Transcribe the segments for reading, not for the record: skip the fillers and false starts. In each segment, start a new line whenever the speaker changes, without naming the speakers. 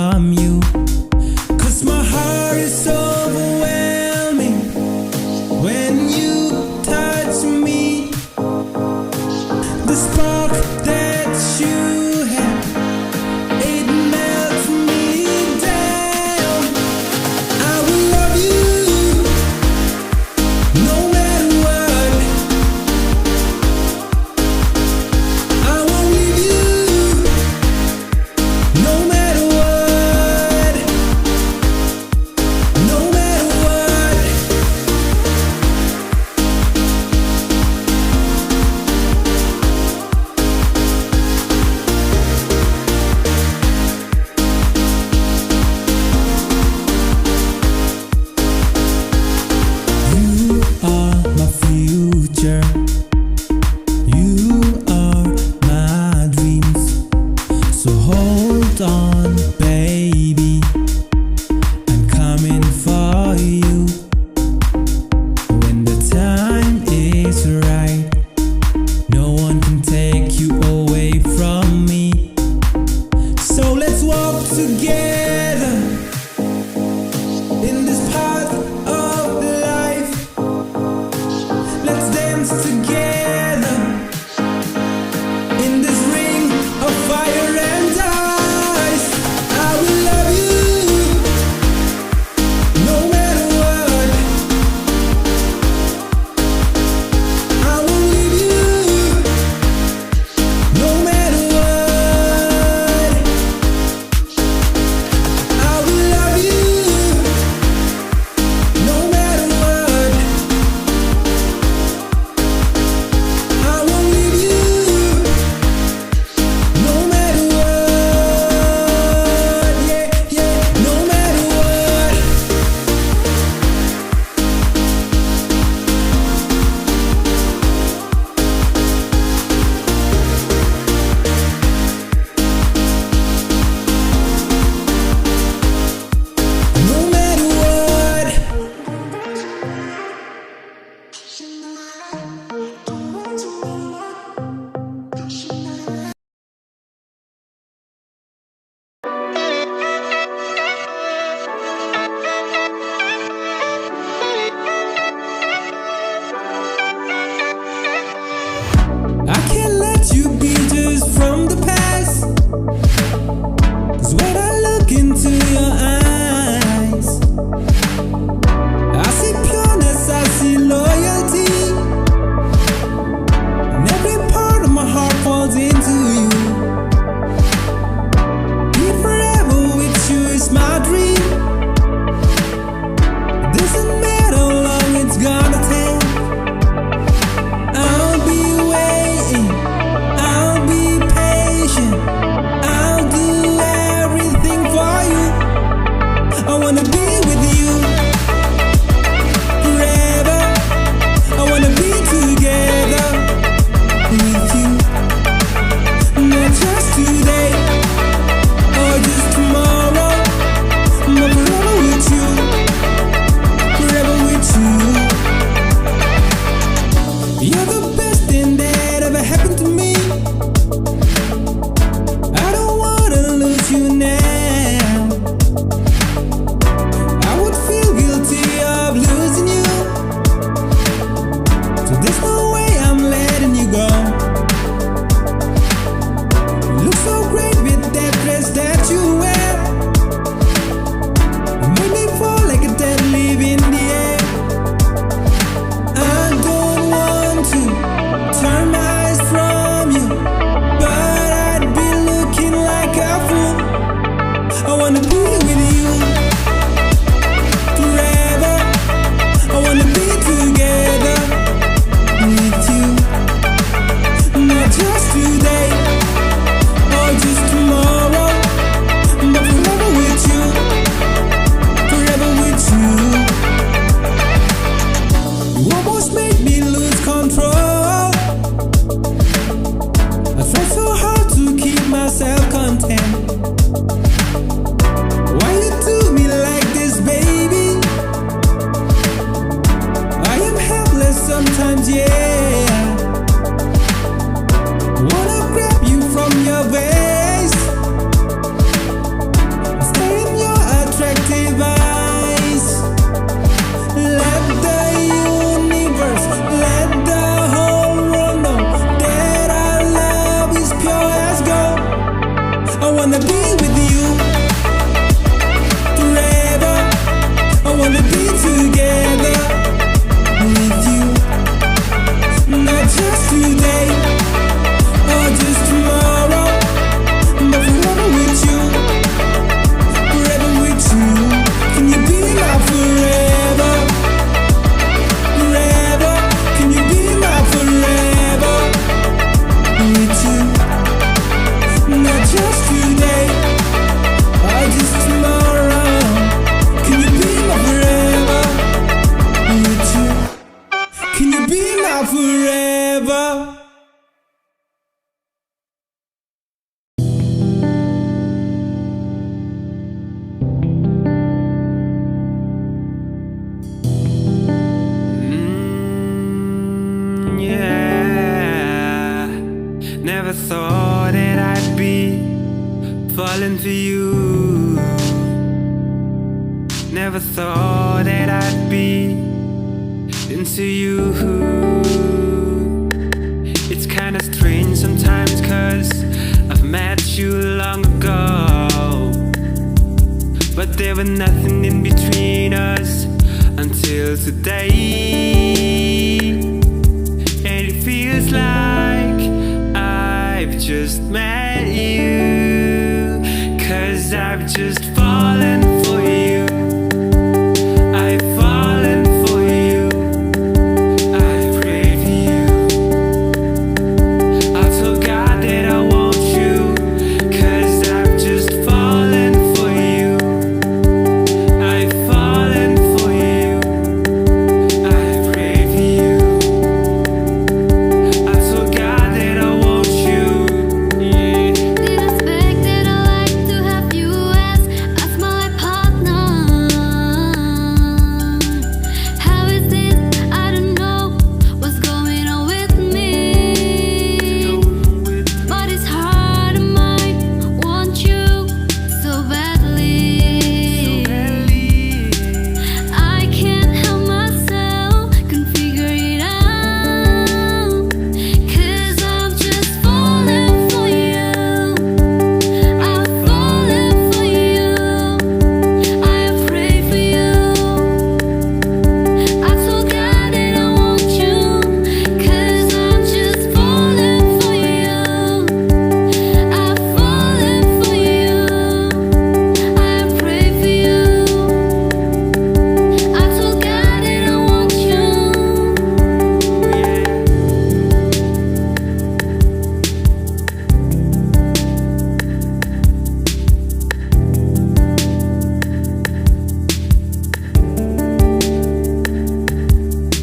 from you. 'Cause my heart is overwhelming when you touch me. The spark that you have, it melts me down. I will love you no matter what. I won't leave you no matter what. No matter what. You are my future. You are my dreams. So hold on, baby. I'm coming for you. When the time is right, no one can take you away from me. So let's walk together in this path of life. Let's dance together in this ring of fire and ice. I will love you no matter what. I won't leave you no matter what. I will love you no matter what. I won't leave you no matter what. Yeah, yeah, no matter what. No matter what. I can't let you be just from the past. 'Cause when I look into your eyes, I see pureness, I see loyalty, and every part of my heart falls into you. Be forever with you is my dream. It doesn't matter how long it's gonna take. I'll be waiting, I'll be patient, I'll do everything for you. I wanna be with you forever. I wanna be together with you. Not just today or just tomorrow, but forever with you, forever with you. You're the best thing that ever happened to me. I don't wanna lose you now. I would feel guilty of losing you. So there's no way I'm letting you go. You look so great with that dress that you wear. You made me fall like a dead leaf in the air. I don't want to turn my eyes from you, but I'd be looking like a fool. I wanna be with you forever. I wanna be together with you. Not just today or just tomorrow, but forever with you, forever with you. You almost made me lose control. I tried so hard to keep myself content. Why you do me never thought that I'd be into you. It's kinda strange sometimes, 'cause I've met you long ago, but there was nothing in between us until today. And it feels like I've just met you, 'cause I've just fallen for you. I've fallen for you. I've prayed for you. I told God that I want you, 'cause I've just fallen for you. I've fallen for you. I've prayed for you. I told God that I want you. Yeah.
Didn't expect that I like to have you as my partner. How is this? I don't know what's going on with me, but it's hard to mind. Want you so badly. I can't help myself, can figure it out, 'cause I'm just falling for you. I've fallen for you. I have prayed for you. I told God that I want you, 'cause I'm just falling for you. I've fallen for you. I have prayed for you. I told God that I want you.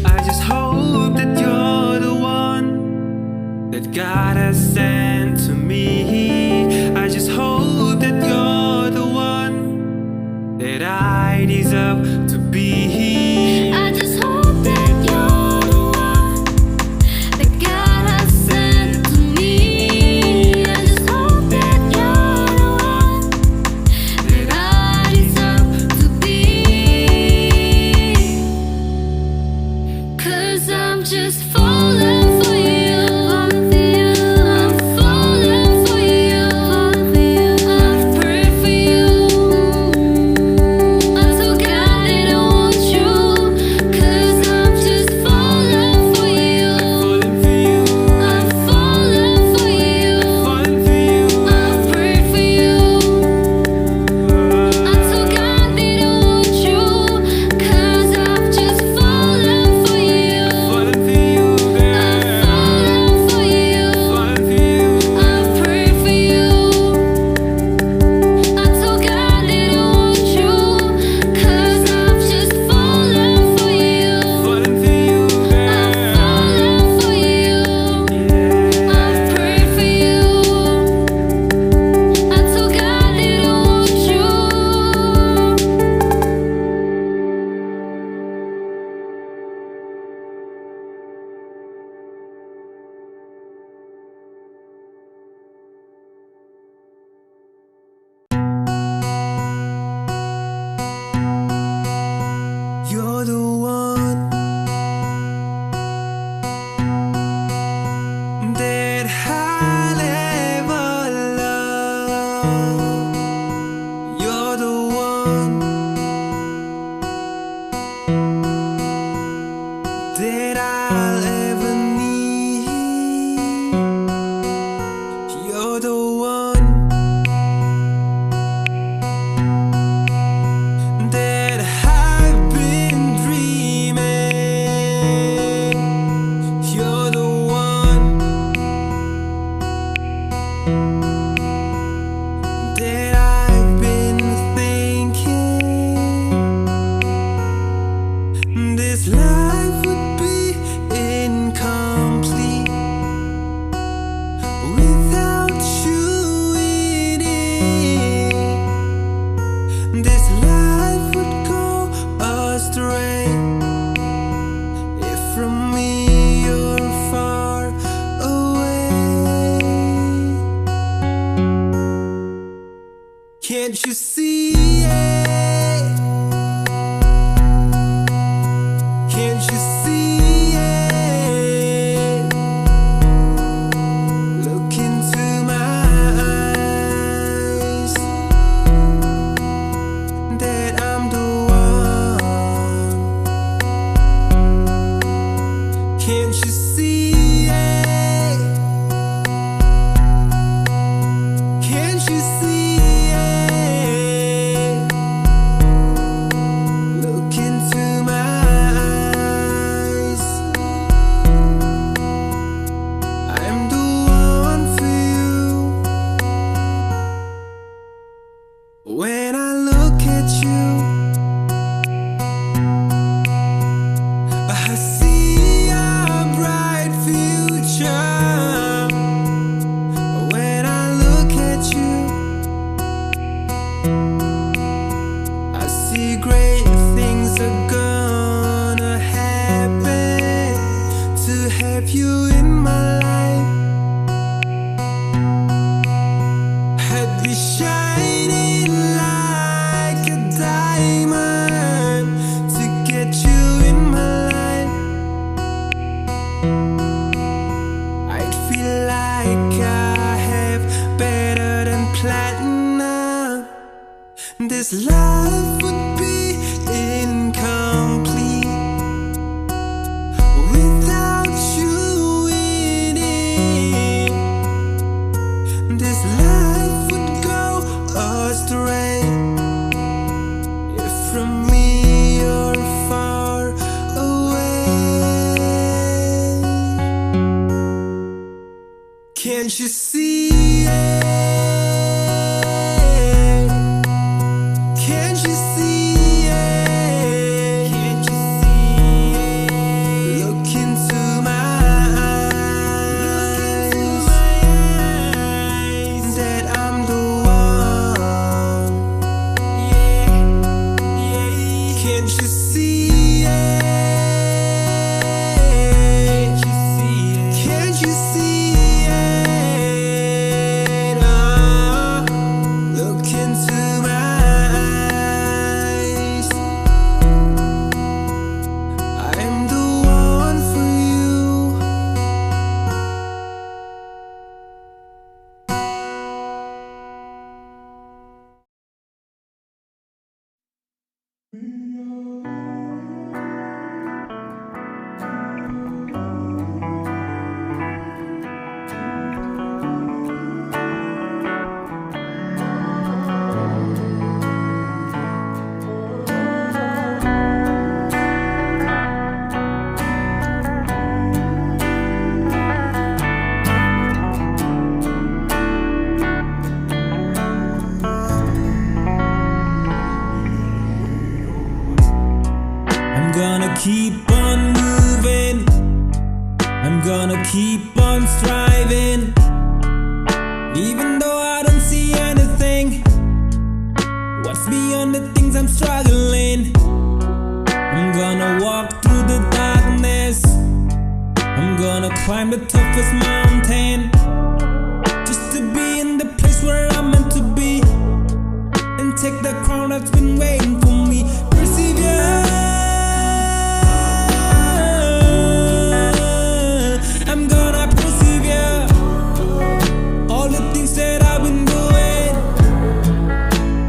I just hope that you're the one that God has sent to me. I just hope that you're the one that I deserve to be.
I just hope that you're the one that God has sent to me. I just hope that you're the one that I deserve to be, 'cause I'm just falling for you. I'm falling for you. I've prayed for you. I told God that I want you, 'cause I'm just falling for you. I'm falling for you. I've prayed for you. I told God that I want you, 'cause I'm just falling for you. I'm falling for you. I've prayed for you. I told God that I want you, 'cause I'm just falling for you. I'm falling for you. I've prayed for you. I told God that I want you.
You're the one that I'll ever love. You're the one that I'll ever need. You're the one that I've been dreaming. You're the one that I've been thinking. This life would be incomplete without you in it. This life would go astray if from me you're far away. Can't you see it? This life would be incomplete without you in it. This life would go astray if from me you're far away. Can't you see it? Can't you see it? Can't you see it? Look into my eyes, that I'm the one. Yeah, yeah. Can't you see it? Can't you see it? Can't you see it? Look into my eyes. I'm the one for you. I'm gonna keep on moving. I'm gonna keep on striving. Even though I don't see anything, what's beyond the things I'm struggling? I'm gonna walk through the darkness. I'm gonna climb the toughest mountain, just to be in the place where I'm meant to be, and take the crown that's been waiting for me. Persevere. I'm gonna persevere. All the things that I've been doing,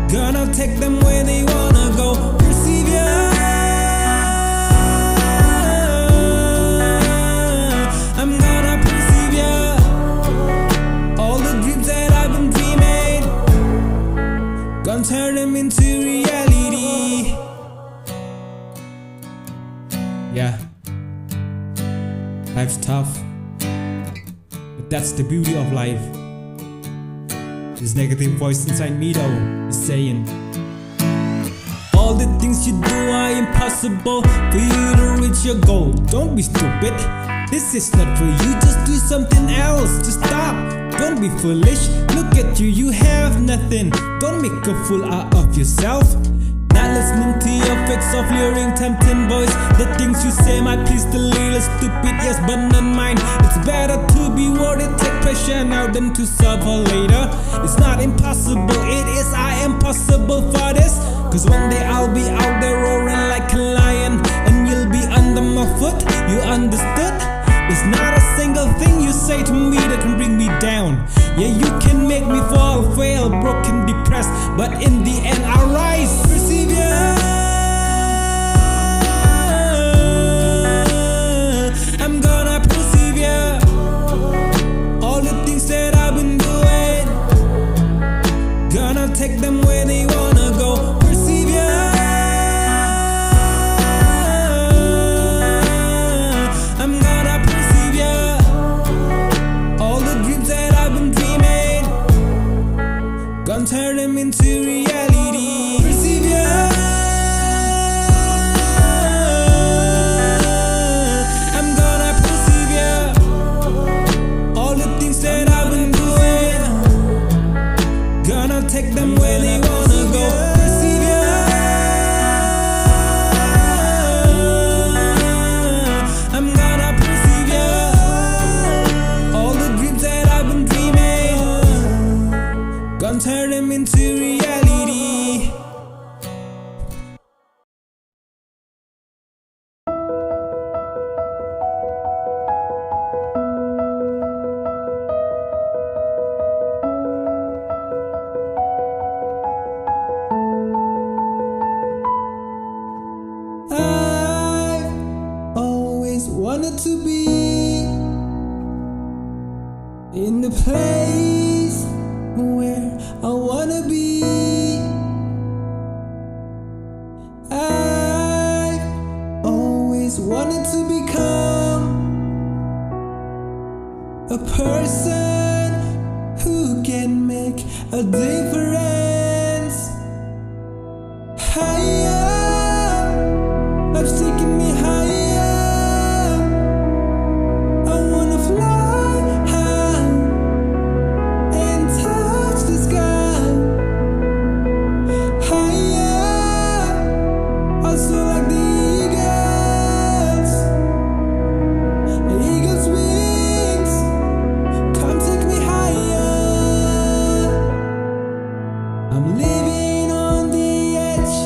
gonna take them where they wanna go. Persevere. I'm gonna persevere. All the dreams that I've been dreaming, gonna turn them into reality. Yeah, life's tough, but that's the beauty of life. This negative voice inside me though is saying, all the things you do are impossible for you to reach your goal. Don't be stupid, this is not for you. Just do something else, just stop. Don't be foolish, look at you, you have nothing. Don't make a fool out of yourself. Not listening to your fake soft luring tempting voice. The things you say might please the little stupid, yes, but not mine. It's better to be worried, take pressure now than to suffer later. It's not impossible, it is I am possible for this. Cause one day I'll be out there roaring like a lion, and you'll be under my foot, you understood? There's not a single thing you say to me that can bring me down. Yeah, you can make me fall, fail, broken, depressed, but in the end I'll rise. Persevere. I'm gonna persevere. All the things that I've been doing, gonna take them where they wanna go. Persevere. I'm gonna persevere. All the dreams that I've been dreaming, gonna turn them into reality. Persevere. wanted to be in the place where I wanna be. I've always wanted to become a person who can make a difference. Higher, life's taking me higher. I wanna fly high and touch the sky. Higher, also like the eagles' wings. Come take me higher. I'm living on the edge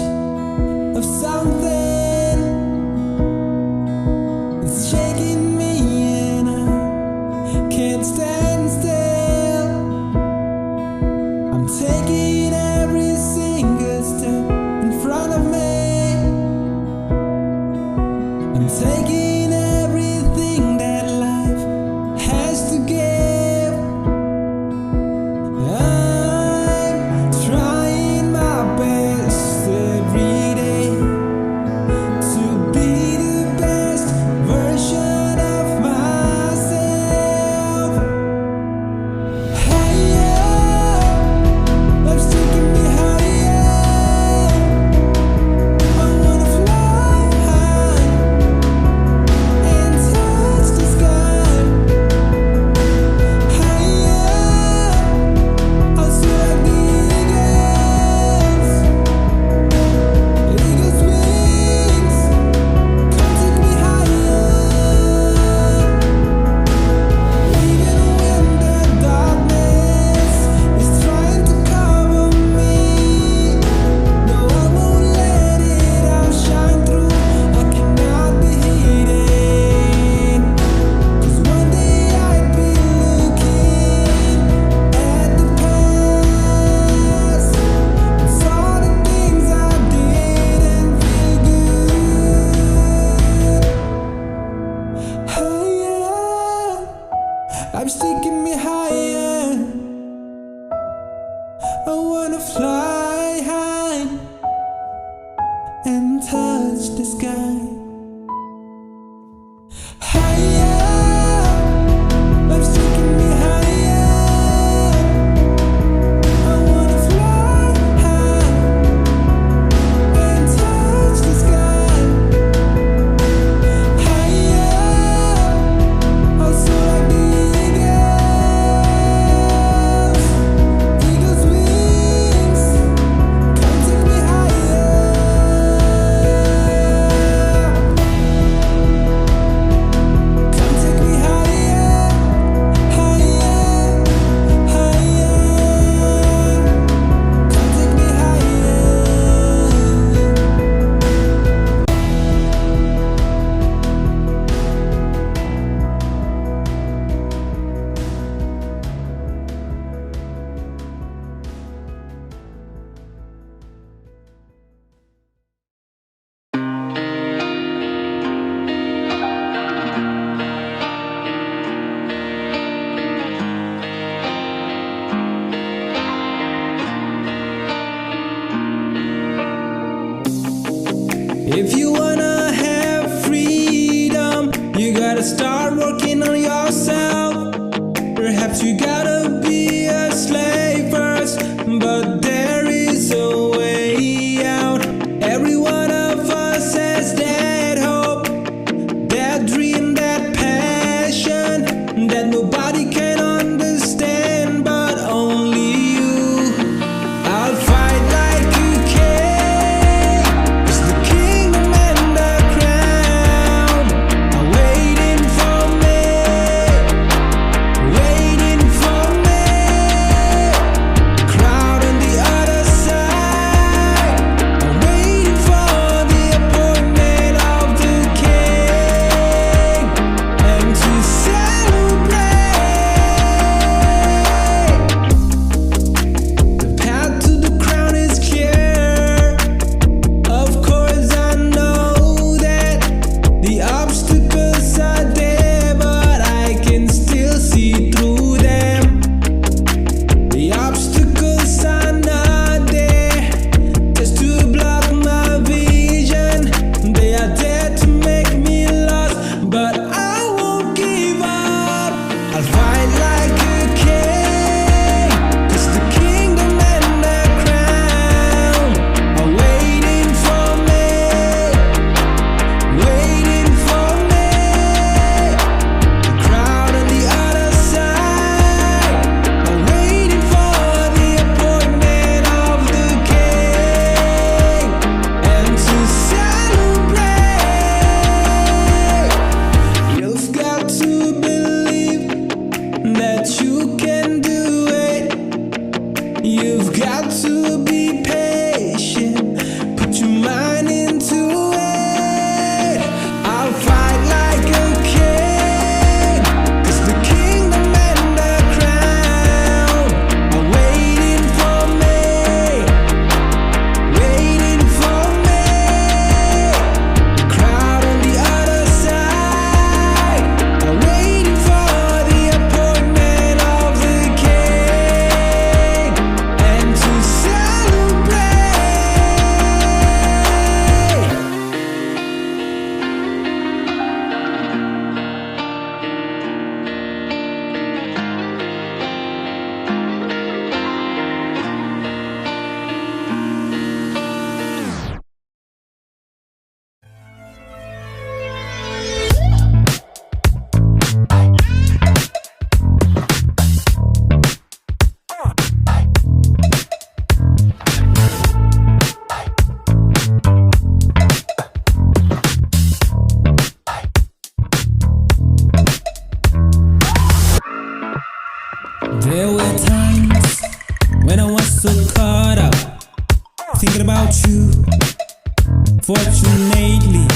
of something. It's shaking me and I can't stand still. I'm taking every single step in front of me. I'm taking everything that life has to give. I'm trying my best every day to be the best version of myself. Higher, life's taking me higher. I wanna fly high and touch the sky. Higher, I'll soar like the eagles' wings. Come take me higher. Even when the darkness is trying to cover me, no, I won't let it outshine through. I cannot be hidden. 'Cause one day I'd be looking at the past and saw the things I didn't feel good. Higher, life's taking me higher. I wanna fly high and touch the sky. Higher, life's taking me higher. I wanna fly high and touch the sky. Higher, I'll soar like the eagles' wings. Come take me higher. Come take me higher, higher, higher. Come take me higher. If you wanna have freedom, you gotta start working on yourself. Perhaps you gotta be a slave first, but there is a way out. Every one of us has that hope, that dream, that passion that nobody can understand but only you. I'll fight like a king. It's the kingdom and the crown are waiting for me, waiting for you. Fortunately,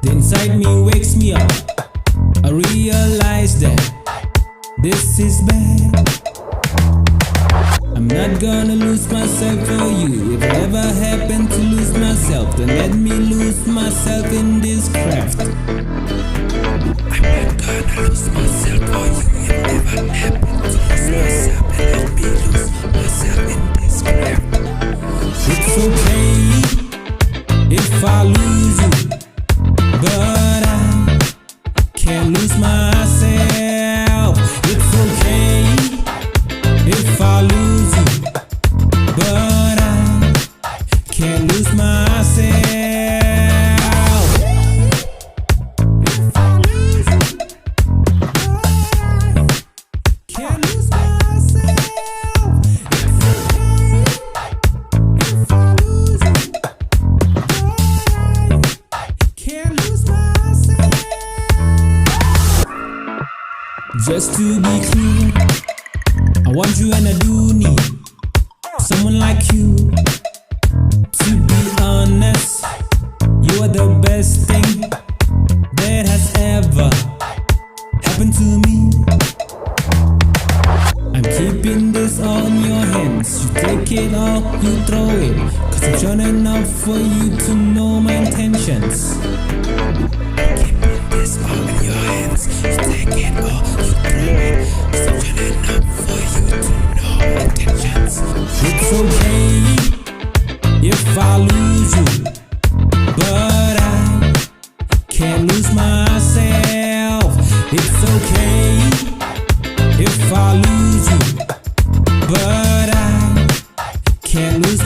the inside me wakes me up. I realize that this is bad. I'm not gonna lose myself for you. If I ever happen to lose myself, then let me lose myself in this craft. I'm not gonna lose myself for you. If I ever happen to lose myself, then let me lose myself in this craft. It's okay if I lose you, but I can't lose myself. It's okay if I lose you, but I can't lose myself. If I lose you, but I can't lose myself. It's okay if I lose you, but I can't lose myself. Just to be clear, I want you and I do need someone like you. To be honest, you are the best thing that has ever happened to me. I'm keeping this all in your hands. You take it all, you throw it, 'cause I'm sure enough for you to know my intentions. I'm keeping this all in your hands. You take it all, you throw it, 'cause I'm sure enough for you to know my intentions. It's okay if I lose you, but I can't lose myself. It's okay if I lose you, but I can't lose